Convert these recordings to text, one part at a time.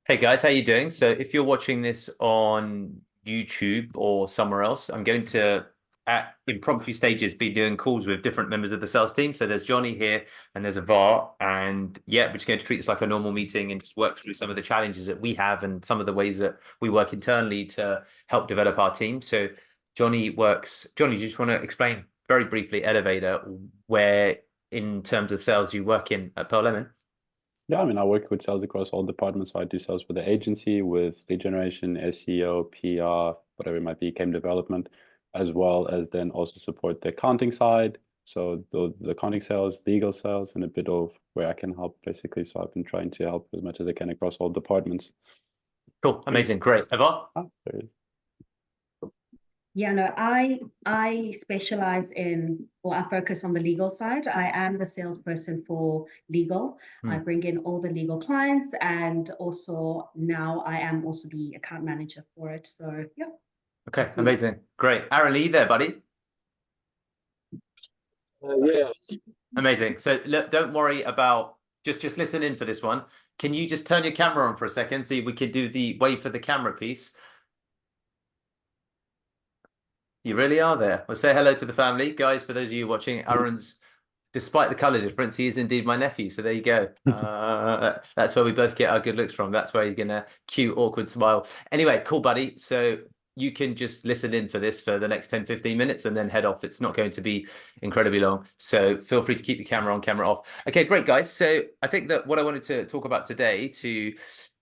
Hey guys, how you doing? So if you're watching this on YouTube or somewhere else, I'm going to at impromptu stages be doing calls with different members of the sales team. So there's Johnny here and there's Avar. And yeah, we're just going to treat this like a normal meeting and just work through some of the challenges that we have and some of the ways that we work internally to help develop our team. So Johnny, do you just want to explain very briefly, Elevator, where in terms of sales you work in at Pearl Lemon? Yeah, I mean, I work with sales across all departments. So I do sales for the agency with lead generation, SEO, PR, whatever it might be, game development, as well as then also support the accounting side. So the accounting sales, legal sales, and a bit of where I can help basically. So I've been trying to help as much as I can across all departments. Cool, amazing, great. Avar? Ah, very Yeah, no, I specialize in, or I focus on the legal side. I am the salesperson for legal. I bring in all the legal clients, and also now I am also the account manager for it. So yeah, Okay, that's me. amazing. Great. Aaron, are you there, buddy? Yeah, Amazing. So look, don't worry about just listen in for this one. Can you just turn your camera on for a second so we can do the wait for the camera piece? You really are there. Well, say hello to the family. Guys, for those of you watching, Aaron's, despite the color difference, he is indeed my nephew. So there you go. That's where we both get our good looks from. That's where he's gonna cute, awkward smile. Anyway, cool, buddy. So you can just listen in for this for the next 10, 15 minutes and then head off. It's not going to be incredibly long. So feel free to keep your camera on, camera off. Okay, great, guys. So I think that what I wanted to talk about today to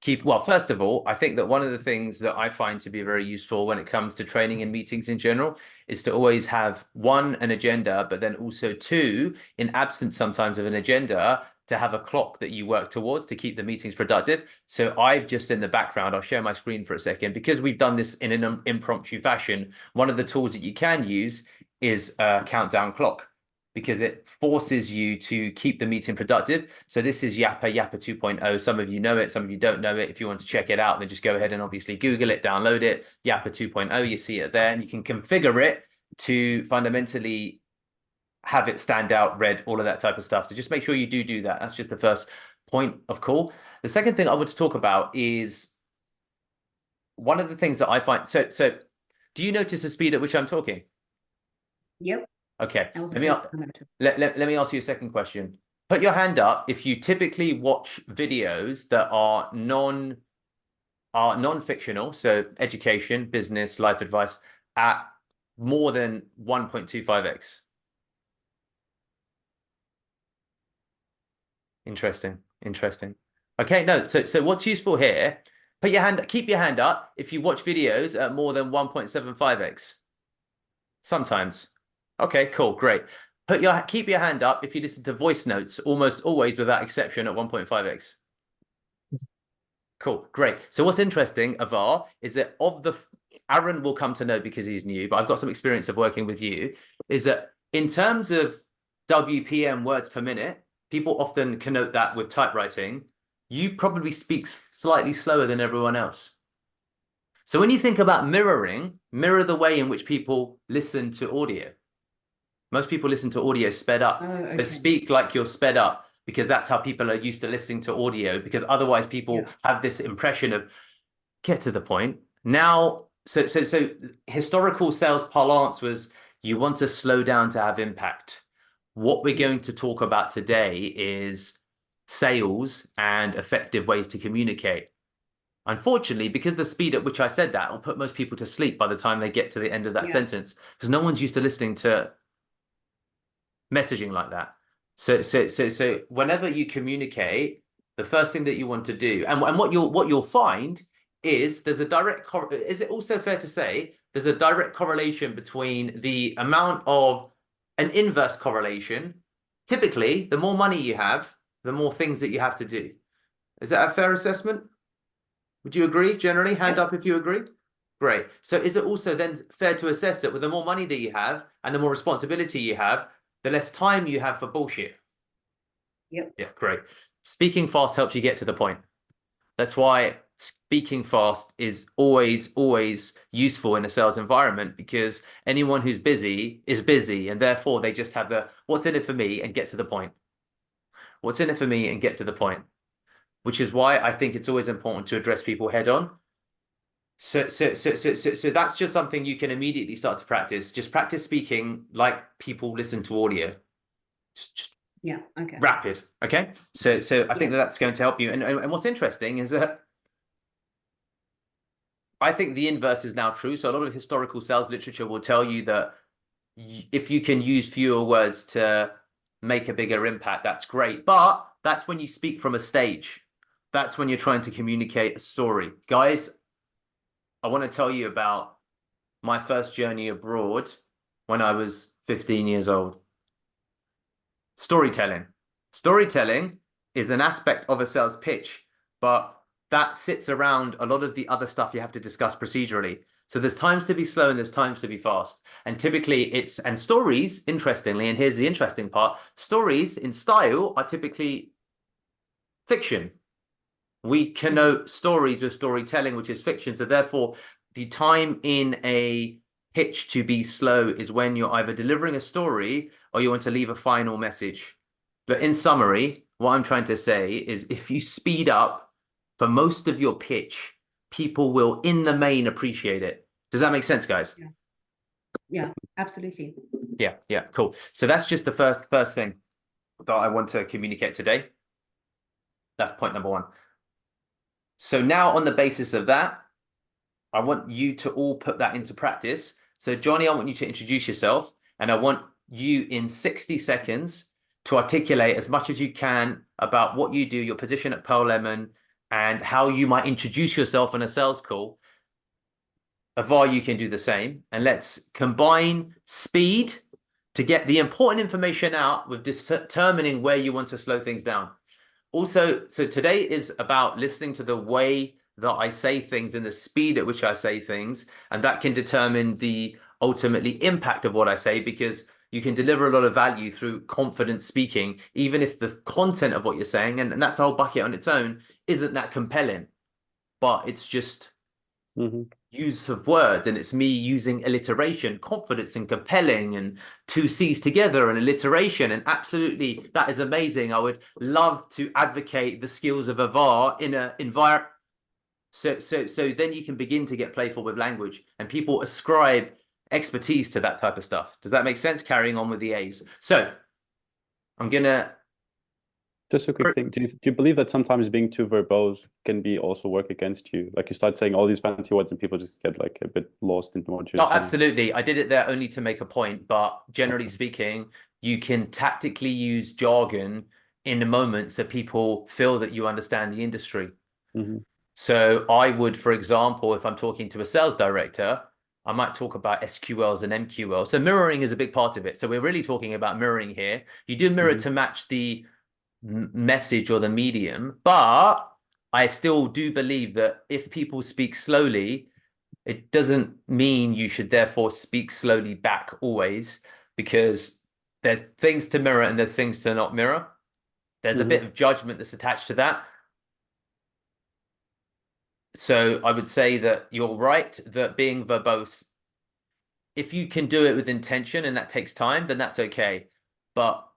keep, well, first of all, I think that one of the things that I find to be very useful when it comes to training and meetings in general is to always have one, an agenda, but then also two, in absence sometimes of an agenda, to have a clock that you work towards to keep the meetings productive. So I've just in the background, I'll share my screen for a second, because we've done this in an impromptu fashion. One of the tools that you can use is a countdown clock, because it forces you to keep the meeting productive. So this is Yappa 2.0. Some of you know it, some of you don't know it. If you want to check it out, then just go ahead and obviously Google it, download it, Yappa 2.0, you see it there, and you can configure it to fundamentally have it stand out, red, all of that type of stuff. So just make sure you do that. That's just the first point of call. The second thing I want to talk about is one of the things that I find. So do you notice the speed at which I'm talking? Yep. Okay. That was Let me let me ask you a second question. Put your hand up if you typically watch videos that are non-fictional, so education, business, life advice, at more than 1.25x. Interesting. Okay, no, so what's useful here? Keep your hand up if you watch videos at more than 1.75x. Sometimes. Okay, cool, great. Keep your hand up if you listen to voice notes, almost always without exception at 1.5x. Cool, great. So what's interesting, Avar, is that Aaron will come to know because he's new, but I've got some experience of working with you, is that in terms of WPM, words per minute, people often connote that with typewriting. You probably speak slightly slower than everyone else. So when you think about mirror the way in which people listen to audio. Most people listen to audio sped up. Oh, okay. So speak like you're sped up, because that's how people are used to listening to audio, because otherwise people have this impression of get to the point. Now, so historical sales parlance was you want to slow down to have impact. What we're going to talk about today is sales and effective ways to communicate. Unfortunately, because the speed at which I said that will put most people to sleep by the time they get to the end of that sentence, because no one's used to listening to messaging like that. So whenever you communicate, the first thing that you want to do, and what you'll find is there's a direct is it also fair to say there's a direct correlation between the amount of an inverse correlation. Typically, the more money you have, the more things that you have to do. Is that a fair assessment? Would you agree? Generally, hand up if you agree. Great. So is it also then fair to assess that with the more money that you have and the more responsibility you have, the less time you have for bullshit? Yep. Yeah, great. Speaking fast helps you get to the point. That's why speaking fast is always useful in a sales environment, because anyone who's busy is busy, and therefore they just have the what's in it for me and get to the point. What's in it for me and get to the point. which is why I think it's always important to address people head on. So that's just something you can immediately start to practice. Just practice speaking like people listen to audio. Just Yeah. Okay. rapid. Okay. So I think that's going to help you. And what's interesting is that I think the inverse is now true. So a lot of historical sales literature will tell you that if you can use fewer words to make a bigger impact, that's great. But that's when you speak from a stage. That's when you're trying to communicate a story. Guys, I want to tell you about my first journey abroad when I was 15 years old. Storytelling. Storytelling is an aspect of a sales pitch, but that sits around a lot of the other stuff you have to discuss procedurally. So there's times to be slow and there's times to be fast. And typically and stories, interestingly, and here's the interesting part, stories in style are typically fiction. We connote stories with storytelling, which is fiction. So therefore, the time in a pitch to be slow is when you're either delivering a story or you want to leave a final message. But in summary, what I'm trying to say is if you speed up for most of your pitch, people will, in the main, appreciate it. Does that make sense, guys? Yeah, absolutely. Yeah, cool. So that's just the first thing that I want to communicate today. That's point number one. So now on the basis of that, I want you to all put that into practice. So Johnny, I want you to introduce yourself, and I want you in 60 seconds to articulate as much as you can about what you do, your position at Pearl Lemon, and how you might introduce yourself on a sales call. Avar, you can do the same. And let's combine speed to get the important information out with determining where you want to slow things down. Also, so today is about listening to the way that I say things and the speed at which I say things. And that can determine the ultimately impact of what I say, because you can deliver a lot of value through confident speaking, even if the content of what you're saying, and that's a whole bucket on its own, isn't that compelling. But it's just use of words, and it's me using alliteration, confidence and compelling, and two C's together and alliteration. And absolutely, that is amazing. I would love to advocate the skills of Avar in an environment. So then you can begin to get playful with language, and people ascribe expertise to that type of stuff. Does that make sense? Carrying on with the A's. So I'm gonna just a quick thing. Do you believe that sometimes being too verbose can be also work against you? Like you start saying all these fancy words and people just get like a bit lost into what you're saying. Absolutely. I did it there only to make a point, but generally speaking, you can tactically use jargon in a moment so people feel that you understand the industry. So I would, for example, if I'm talking to a sales director, I might talk about SQLs and MQLs. So mirroring is a big part of it. So we're really talking about mirroring here. You do mirror to match the message or the medium, but I still do believe that if people speak slowly, it doesn't mean you should therefore speak slowly back always, because there's things to mirror and there's things to not mirror. There's a bit of judgment that's attached to that. So I would say that you're right, that being verbose, if you can do it with intention and that takes time, then that's okay. But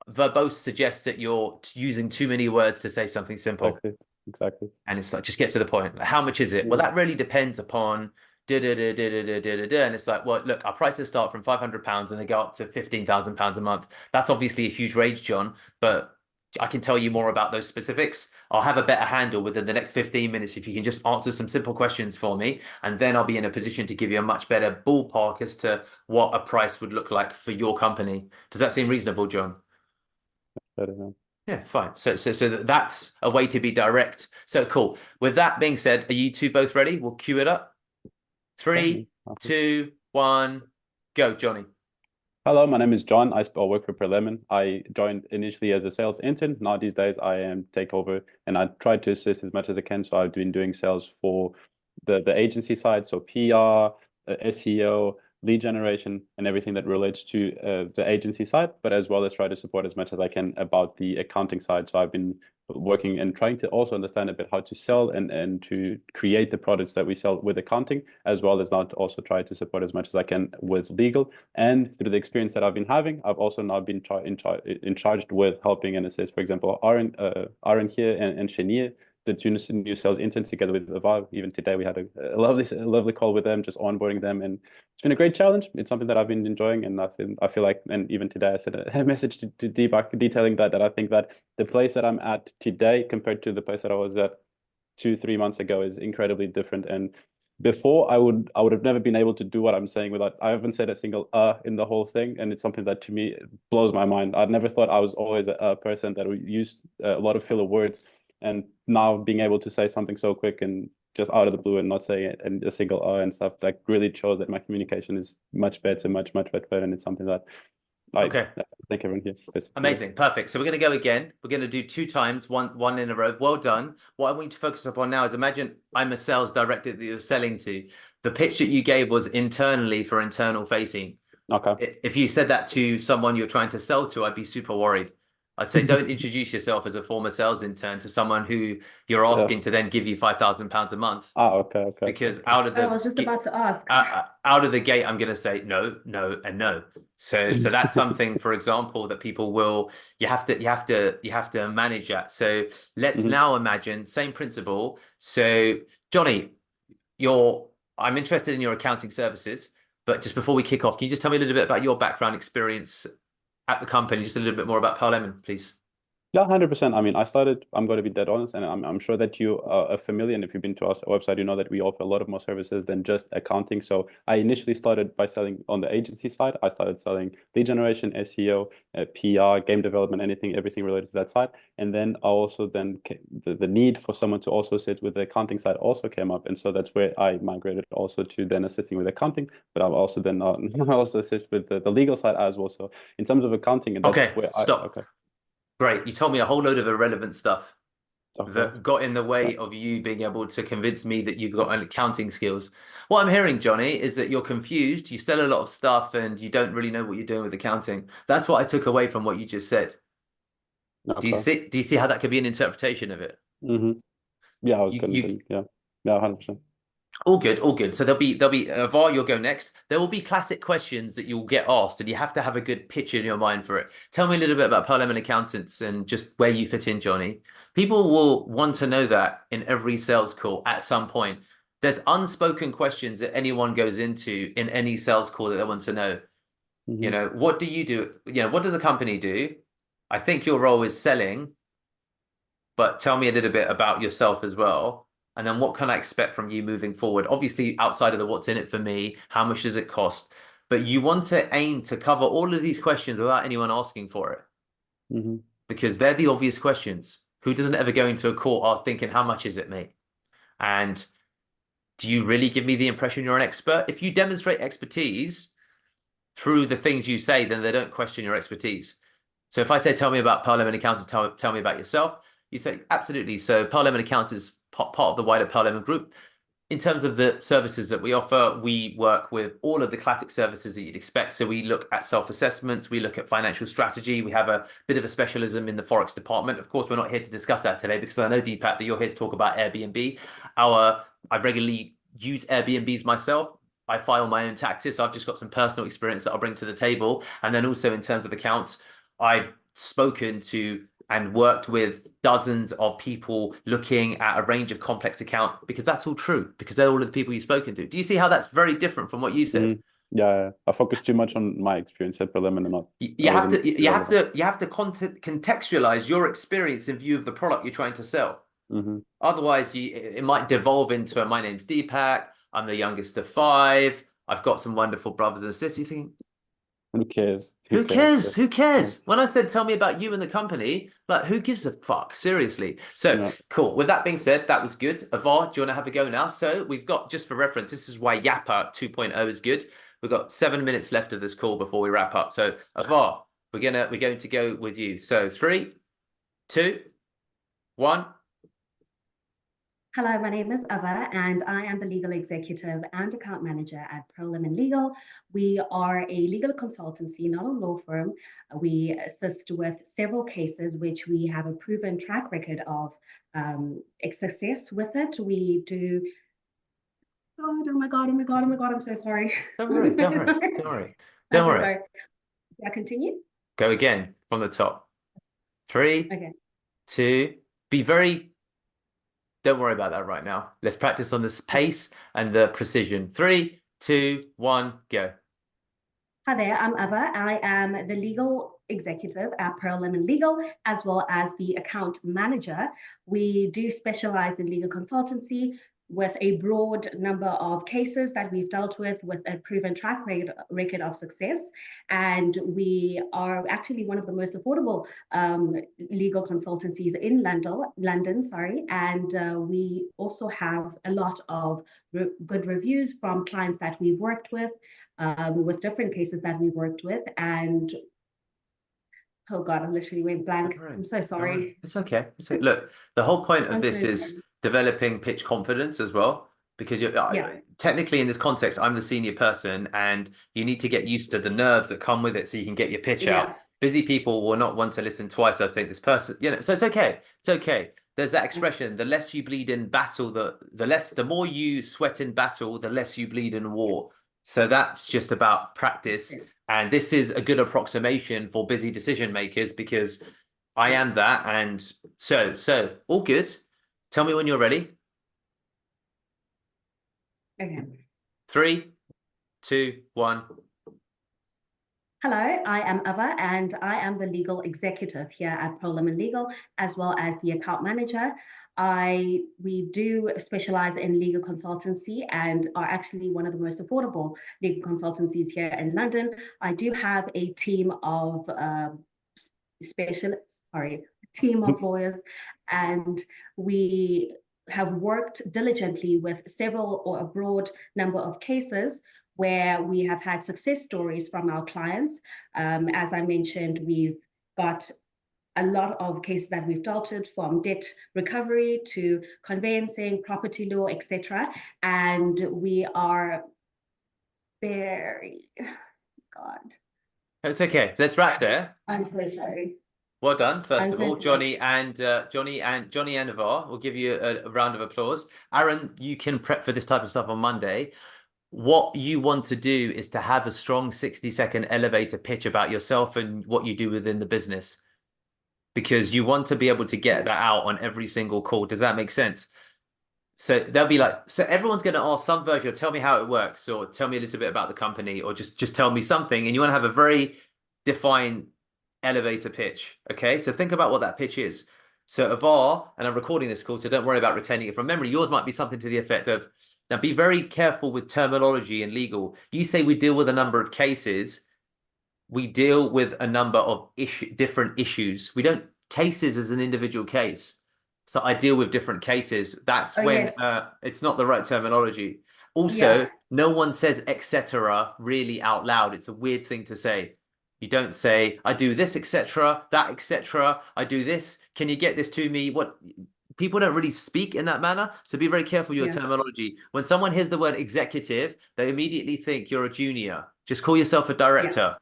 verbose suggests that you're using too many words to say something simple. Exactly. And it's like, just get to the point. Like, how much is it? Well, that really depends upon and it's like, well, look, our prices start from £500 and they go up to £15,000 a month. That's obviously a huge range, John, but I can tell you more about those specifics. I'll have a better handle within the next 15 minutes if you can just answer some simple questions for me, and then I'll be in a position to give you a much better ballpark as to what a price would look like for your company. Does that seem reasonable, John? Yeah, fine. So that's a way to be direct. So cool. With that being said, are you two both ready? We'll cue it up. 3, 2, 1, go, Johnny. Hello, my name is John. I work for Pearl Lemon. I joined initially as a sales intern. Now these days I am takeover, and I try to assist as much as I can. So I've been doing sales for the agency side, so PR, SEO, lead generation and everything that relates to the agency side, but as well as try to support as much as I can about the accounting side. So I've been working and trying to also understand a bit how to sell and to create the products that we sell with accounting, as well as now to also try to support as much as I can with legal. And through the experience that I've been having, I've also now been in charge with helping and assist, for example, Aaron here and Shania, the two new sales interns, together with Lavar. Even today we had a lovely call with them, just onboarding them, and it's been a great challenge. It's something that I've been enjoying, and I feel like, and even today I sent a message to Deepak detailing that I think that the place that I'm at today compared to the place that I was at 2-3 months ago is incredibly different. And before I would have never been able to do what I'm saying without, I haven't said a single in the whole thing, and it's something that to me blows my mind. I'd never thought I was always a person that would use a lot of filler words, and now being able to say something so quick and just out of the blue and not saying it and a single and stuff, like, really shows that my communication is much better, much better, and it's something that I thank everyone here. Amazing. Perfect. So we're going to go again. We're going to do 2 times, one in a row. Well done. What I want you to focus upon now is, imagine I'm a sales director that you're selling to. The pitch that you gave was internally for internal facing. Okay. If you said that to someone you're trying to sell to, I'd be super worried. I'd say don't introduce yourself as a former sales intern to someone who you're asking to then give you £5,000 a month. Okay. Because out of the, I was just about to ask. out of the gate, I'm going to say no, and no. So that's something, for example, that people will. You have to manage that. So let's now imagine same principle. So Johnny, I'm interested in your accounting services, but just before we kick off, can you just tell me a little bit about your background experience at the company, just a little bit more about Pearl Lemon, please? Yeah, 100%. I mean, I'm going to be dead honest, and I'm sure that you are familiar, and if you've been to our website, you know that we offer a lot of more services than just accounting. So I initially started by selling on the agency side. I started selling lead generation, SEO, PR, game development, everything related to that side. And then I also the need for someone to also sit with the accounting side also came up. And so that's where I migrated also to then assisting with accounting, but I've also then also assist with the legal side as well. So in terms of accounting, and that's where stop. Great. You told me a whole load of irrelevant stuff that got in the way of you being able to convince me that you've got accounting skills. What I'm hearing, Johnny, is that you're confused. You sell a lot of stuff and you don't really know what you're doing with accounting. That's what I took away from what you just said. Do you see how that could be an interpretation of it? Yeah, I was going to. Yeah, 100%. All good. So there'll be Var, you'll go next. There will be classic questions that you'll get asked, and you have to have a good pitch in your mind for it. Tell me a little bit about Pearl Lemon Accountants and just where you fit in, Johnny. People will want to know that in every sales call at some point. There's unspoken questions that anyone goes into in any sales call that they want to know. You know, what do you do? You know, what does the company do? I think your role is selling, but tell me a little bit about yourself as well. And then what can I expect from you moving forward? Obviously, outside of the what's in it for me, how much does it cost? But you want to aim to cover all of these questions without anyone asking for it. Because they're the obvious questions. Who doesn't ever go into a call thinking, how much is it, mate? And do you really give me the impression you're an expert? If you demonstrate expertise through the things you say, then they don't question your expertise. So if I say, tell me about Pearl Lemon Accountants, tell me about yourself, you say, absolutely. So Pearl Lemon Accountants is part of the wider Pearl Lemon Group. In terms of the services that we offer, we work with all of the classic services that you'd expect. So we look at self-assessments, we look at financial strategy. We have a bit of a specialism in the Forex department. Of course, we're not here to discuss that today because I know, Deepak, that you're here to talk about Airbnb. I regularly use Airbnbs myself. I file my own taxes. So I've just got some personal experience that I'll bring to the table. And then also in terms of accounts, I've spoken to and worked with dozens of people looking at a range of complex account, because that's all true, because they're all of the people you've spoken to. Do you see how that's very different from what you said? Yeah, I focus too much on my experience at Prelim and not. You have to contextualize your experience in view of the product you're trying to sell. Otherwise, it might devolve into my name's Deepak, I'm the youngest of 5, I've got some wonderful brothers and sisters. You think, who cares? Who cares? When I said, tell me about you and the company, like, who gives a fuck? Seriously. So cool. With that being said, that was good. Avar, do you want to have a go now? So we've got, just for reference, this is why Yappa 2.0 is good. We've got 7 minutes left of this call before we wrap up. So Avar, we're going to go with you. So 3, 2, 1. Hello, my name is Ava, and I am the legal executive and account manager at Pearl Lemon Legal. We are a legal consultancy, not a law firm. We assist with several cases which we have a proven track record of success with it. We do. God, oh my God, oh my God, oh my God, I'm so sorry. Don't I'm worry, so don't worry, sorry. don't worry, I'm don't so worry. sorry. Do I continue? Go again from the top. 3, Okay. 2, be very, don't worry about that right now. Let's practice on this pace and the precision. 3, 2, 1, go. Hi there, I'm Ava. I am the legal executive at Pearl Lemon Legal, as well as the account manager. We do specialize in legal consultancy with a broad number of cases that we've dealt with a proven track record of success. And we are actually one of the most affordable legal consultancies in London, sorry. And we also have a lot of good reviews from clients that we've worked with different cases that we've worked with. And oh God, I literally went blank. I'm so sorry. It's okay. It's okay. Look, the whole point of I'm this so is sorry. developing pitch confidence as well, because you're Yeah. technically in this context, I'm the senior person, and you need to get used to the nerves that come with it so you can get your pitch out. Yeah. Busy people will not want to listen twice. I think this person, so it's okay. It's okay. There's that expression: the less you bleed in battle, the more you sweat in battle, the less you bleed in war. So that's just about practice. And this is a good approximation for busy decision makers because I am that. And so all good. Tell me when you're ready. Okay. 3, 2, 1. Hello, I am Ava, and I am the legal executive here at Pearl Lemon Legal, as well as the account manager. We do specialize in legal consultancy and are actually one of the most affordable legal consultancies here in London. I do have a team of team of lawyers, and we have worked diligently with several or a broad number of cases where we have had success stories from our clients. As I mentioned, we've got a lot of cases that we've dealt with, from debt recovery to conveyancing, property law, etc. And we are very, God. It's okay. Let's wrap there. I'm so sorry. Well done, first I'm of so all, sorry. Johnny and Avar. We'll give you a round of applause. Aaron, you can prep for this type of stuff on Monday. What you want to do is to have a strong 60-second elevator pitch about yourself and what you do within the business, because you want to be able to get that out on every single call. Does that make sense? So they'll be like, so everyone's going to ask some version of tell me how it works, or tell me a little bit about the company, or just tell me something. And you want to have a very defined elevator pitch. Okay. So think about what that pitch is. So Avar, and I'm recording this call, so don't worry about retaining it from memory. Yours might be something to the effect of, now be very careful with terminology and legal. You say we deal with a number of cases. We deal with a number of different issues. We don't cases as an individual case. So I deal with different cases. That's when Yes. it's not the right terminology. Also, no one says etc. really out loud. It's a weird thing to say. You don't say, I do this, etc., that, etc. I do this. Can you get this to me? What people don't really speak in that manner. So be very careful with your terminology. When someone hears the word executive, they immediately think you're a junior. Just call yourself a director.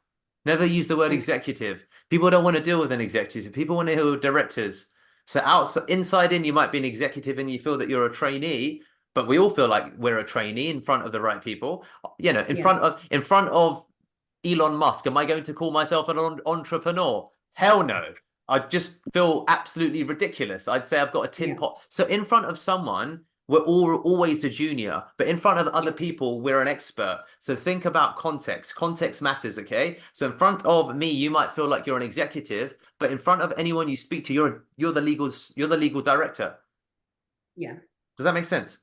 Never use the word executive. People don't want to deal with an executive. People want to deal with directors. So outside, inside in, you might be an executive and you feel that you're a trainee, but we all feel like we're a trainee in front of the right people. In front of Elon Musk, am I going to call myself an entrepreneur? Hell no. I just feel absolutely ridiculous. I'd say I've got a tin pot. So in front of someone, we're always a junior, but in front of other people, we're an expert. So think about context. Context matters, okay? So in front of me, you might feel like you're an executive, but in front of anyone you speak to, you're the legal director. Yeah. Does that make sense?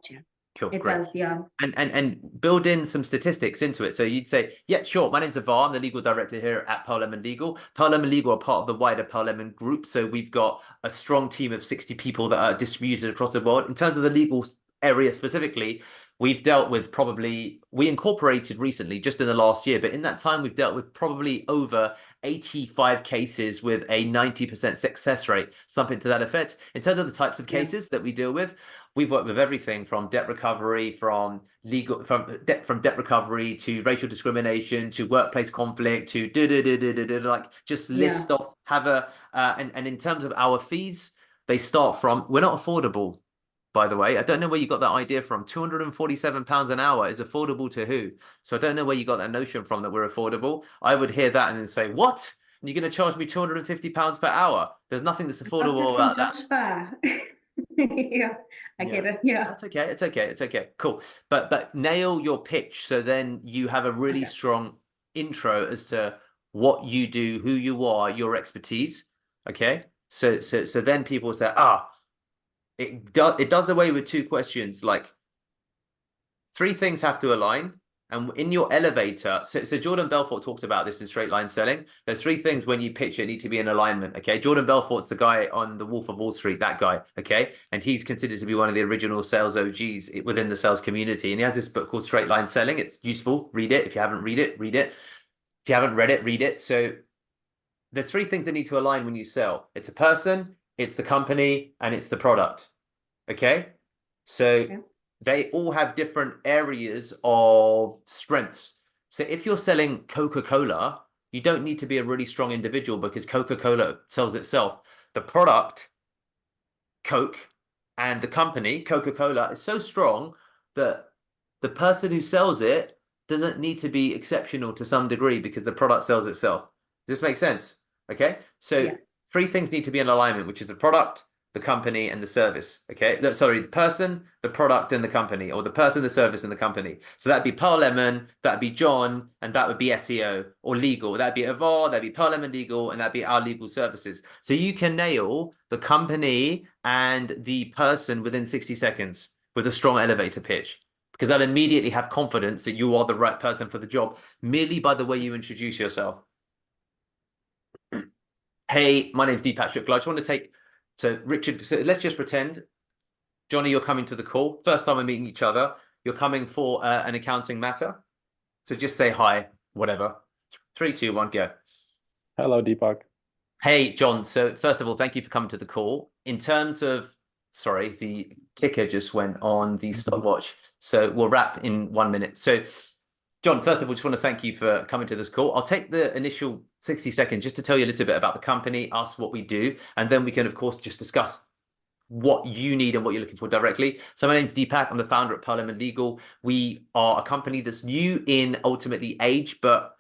Yeah. Cool. It Great. does, yeah. And build in some statistics into it. So you'd say, yeah, sure. My name's Avar. I'm the legal director here at Pearl Lemon Legal. Pearl Lemon Legal are part of the wider Pearl Lemon group. So we've got a strong team of 60 people that are distributed across the world. In terms of the legal area specifically, we've dealt with we incorporated recently just in the last year, but in that time we've dealt with probably over 85 cases with a 90% success rate, something to that effect. In terms of the types of cases that we deal with, we've worked with everything from debt recovery, from debt recovery to racial discrimination to workplace conflict to like just list off, and in terms of our fees, they start from, we're not affordable, by the way. I don't know where you got that idea from. £247 an hour is affordable to who? So I don't know where you got that notion from that we're affordable. I would hear that and then say, what? You're going to charge me £250 per hour? There's nothing that's affordable about that. Yeah, I get it. Yeah, that's okay. It's okay. It's okay. Cool. But nail your pitch, so then you have a really strong intro as to what you do, who you are, your expertise. Okay. So then people say, it does away with two questions. Like, three things have to align. And in your elevator, so Jordan Belfort talked about this in straight line selling. There's three things when you pitch it need to be in alignment. Okay. Jordan Belfort's the guy on The Wolf of Wall Street, that guy. Okay. And he's considered to be one of the original sales OGs within the sales community. And he has this book called Straight Line Selling. It's useful. Read it. If you haven't read it, read it. If you haven't read it, read it. So there's three things that need to align when you sell. It's a person, it's the company, and it's the product. Okay. So they all have different areas of strengths. So if you're selling Coca-Cola, you don't need to be a really strong individual because Coca-Cola sells itself. The product, Coke, and the company, Coca-Cola, is so strong that the person who sells it doesn't need to be exceptional to some degree because the product sells itself. Does this make sense? Okay. So three things need to be in alignment, which is the product, the company, and the service. Okay. Sorry, the person, the product, and the company, or the person, the service, and the company. So that'd be Pearl Lemon, that'd be John, and that would be SEO or legal. That'd be Avar, that'd be Pearl Lemon Legal, and that'd be our legal services. So you can nail the company and the person within 60 seconds with a strong elevator pitch, because I'll immediately have confidence that you are the right person for the job merely by the way you introduce yourself. Hey, my name's Deepak Shukla. I just want to take, so Richard, so let's just pretend, Johnny, you're coming to the call. First time we're meeting each other. You're coming for an accounting matter. So just say hi, whatever. 3, 2, 1, go. Hello, Deepak. Hey, John. So first of all, thank you for coming to the call. In terms of, sorry, the ticker just went on the stopwatch. So we'll wrap in 1 minute. So John, first of all, just want to thank you for coming to this call. I'll take the initial 60 seconds just to tell you a little bit about the company, us, what we do, and then we can, of course, just discuss what you need and what you're looking for directly. So my name's Deepak. I'm the founder at Pearl Lemon Legal. We are a company that's new in ultimately age, but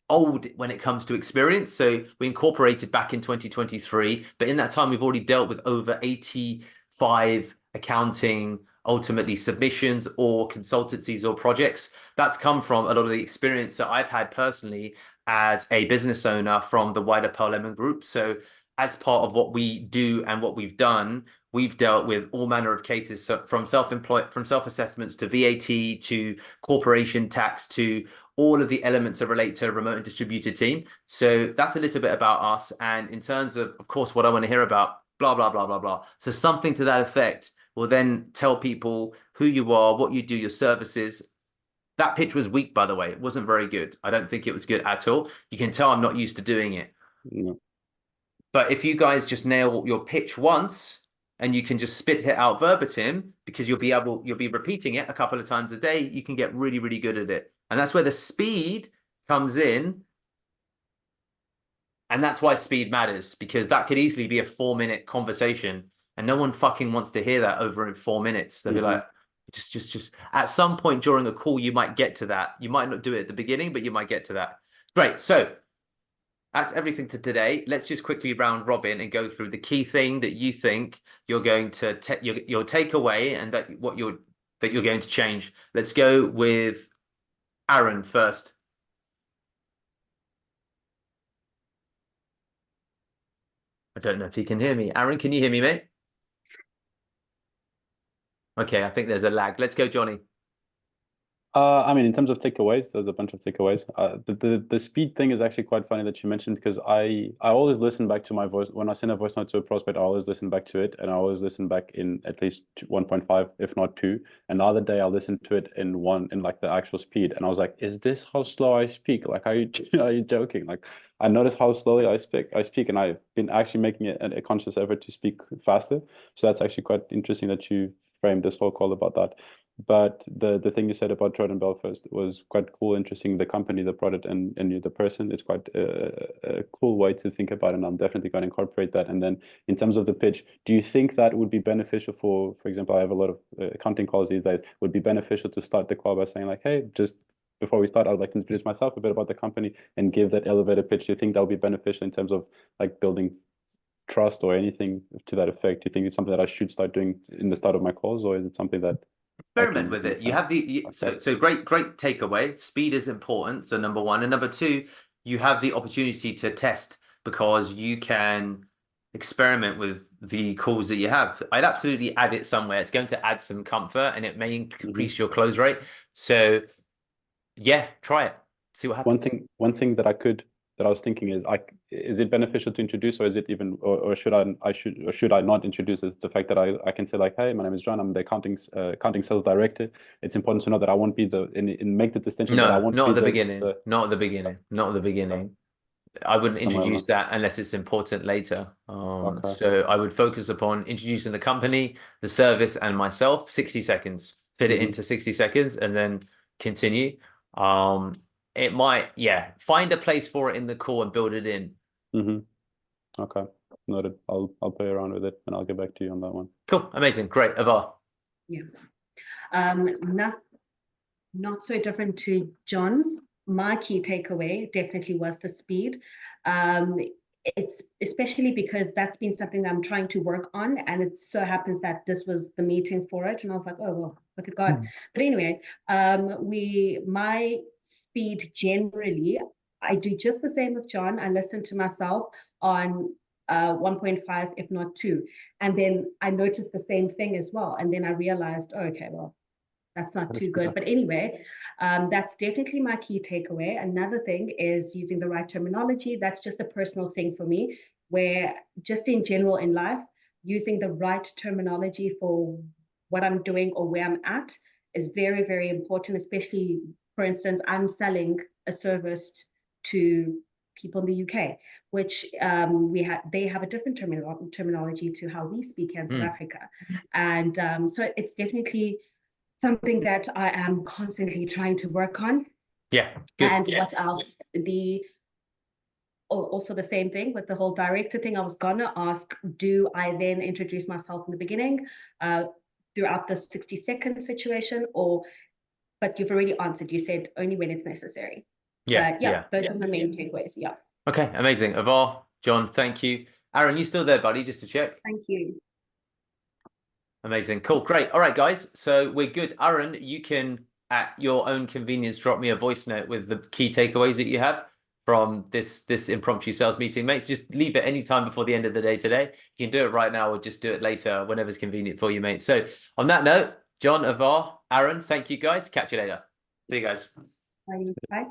old when it comes to experience. So we incorporated back in 2023, but in that time, we've already dealt with over 85 accounting ultimately submissions or consultancies or projects. That's come from a lot of the experience that I've had personally as a business owner from the wider Pearl Lemon Group. So as part of what we do and what we've done, we've dealt with all manner of cases, so from self-assessments to VAT to corporation tax to all of the elements that relate to a remote and distributed team. So that's a little bit about us. And in terms of course, what I want to hear about, blah, blah, blah, blah, blah. So something to that effect will then tell people who you are, what you do, your services. That pitch was weak, by the way. It wasn't very good. I don't think it was good at all. You can tell I'm not used to doing it. No. But if you guys just nail your pitch once and you can just spit it out verbatim, because you'll be repeating it a couple of times a day, you can get really, really good at it. And that's where the speed comes in. And that's why speed matters, because that could easily be a 4-minute conversation. And no one fucking wants to hear that over in 4 minutes. They'll be like, just at some point during a call, you might get to that. You might not do it at the beginning, but you might get to that. Great. So that's everything to today. Let's just quickly round robin and go through the key thing that you think you're going to your takeaway and that you're going to change. Let's go with Aaron first. I don't know if he can hear me. Aaron, can you hear me, mate? Okay, I think there's a lag. Let's go, Johnny. I mean, in terms of takeaways, there's a bunch of takeaways. The speed thing is actually quite funny that you mentioned, because I always listen back to my voice when I send a voice note to a prospect. I always listen back to it, and I always listen back in at least 1.5, if not 2. And the other day I listened to it in like the actual speed, and I was like, "Is this how slow I speak? Like, are you are you joking?" Like, I notice how slowly I speak, and I've been actually making it a conscious effort to speak faster. So that's actually quite interesting that you framed this whole call about that. But the thing you said about Jordan Belfast was quite cool, interesting. The company that brought it, and you, the person, it's quite a cool way to think about it. And I'm definitely going to incorporate that. And then in terms of the pitch, do you think that would be beneficial for example, I have a lot of accounting calls these days, would be beneficial to start the call by saying like, hey, just before we start, I'd like to introduce myself, a bit about the company, and give that elevator pitch? Do you think that would be beneficial in terms of like building trust or anything to that effect? Do you think it's something that I should start doing in the start of my calls, or is it something that Experiment with it. You have so great takeaway. Speed is important. So number one, and number two, you have the opportunity to test, because you can experiment with the calls that you have. I'd absolutely add it somewhere. It's going to add some comfort, and it may increase your close rate. So yeah, try it. See what happens. One thing that I was thinking is, is it beneficial to introduce, or is it even, or should I not introduce it? The fact that I can say like, hey, my name is John, I'm the accounting sales director. It's important to know that I won't be make the distinction that I No, won't not be at the beginning. Not at the beginning. Not at the beginning. I wouldn't introduce that unless it's important later. Okay. So I would focus upon introducing the company, the service, and myself. 60 seconds. Fit it into 60 seconds, and then continue. It might, yeah, find a place for it in the call and build it in. Okay, noted. I'll play around with it, and I'll get back to you on that one. Cool, amazing, great. Avar. Yeah. Not so different to John's. My key takeaway definitely was the speed. It's especially because that's been something I'm trying to work on, and it so happens that this was the meeting for it, and I was like, oh well, look at God. But anyway, my speed generally, I do just the same with John. I listen to myself on 1.5, if not 2, and then I noticed the same thing as well, and then I realized, oh, okay, well, that's not too good. But anyway, that's definitely my key takeaway. Another thing is using the right terminology. That's just a personal thing for me, where just in general in life, using the right terminology for what I'm doing or where I'm at is very, very important, especially, for instance, I'm selling a service to people in the UK, which they have a different terminology to how we speak in South Africa. And so it's definitely something that I am constantly trying to work on. Yeah, good. And what else? Also the same thing with the whole director thing. I was gonna ask, do I then introduce myself in the beginning throughout the 60-second situation, but you've already answered. You said only when it's necessary. Yeah, those are the main takeaways. Yeah. Okay, amazing. Avar, John, thank you. Aaron, you still there, buddy? Just to check. Thank you. Amazing. Cool. Great. All right, guys. So we're good. Aaron, you can, at your own convenience, drop me a voice note with the key takeaways that you have from this impromptu sales meeting, mates. Just leave it any time before the end of the day today. You can do it right now or just do it later, whenever's convenient for you, mate. So on that note, John, Avar, Aaron, thank you, guys. Catch you later. See you guys. Bye.